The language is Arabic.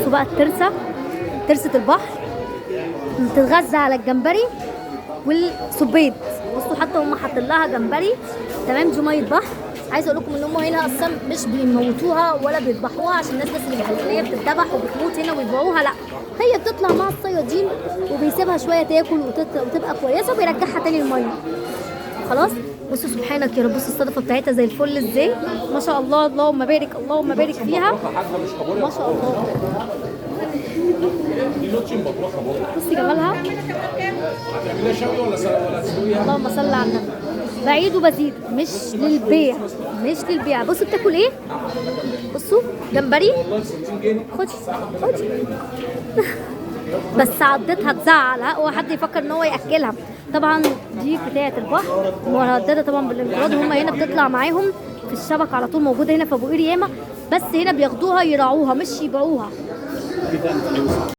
بصوا بقى ترسة البحر بتتغذى على الجمبري والسبيط. بصوا حتى هم حاطين لها جمبري، تمام. دي ميه بحر. عايزه اقول لكم ان هم هنا اصلا مش بيموتوها ولا بيذبحوها عشان الناس بس اللي بيحسوا ان هي بتتذبح وبتموت هنا ويبيعوها، لا، هي بتطلع مع الصيادين وبيسيبها شويه تاكل وتبقى كويسه وبيرجعها تاني الميه. خلاص. بصوا سبحانك يا رب، بصوا الصدفه بتاعتها زي الفل ازاي، ما شاء الله. اللهم بارك، اللهم بارك فيها، ما شاء الله. بصي جمالها. هتعمليها شوي ولا تسويها؟ اللهم صل على النبي. بعيد وبزيد، مش للبيع، مش للبيع. بصوا بتاكل ايه؟ بصوا جمبري. خدي خدي. بس عضتها تزعل، ها، هو حد يفكر ان هو ياكلها. طبعا دي بتاعه البحر مهدده طبعا بالانقراض. هم هنا بتطلع معاهم في الشبكه على طول، موجوده هنا في ابو قير ياما، بس هنا بياخدوها يراعوها مش يبيعوها.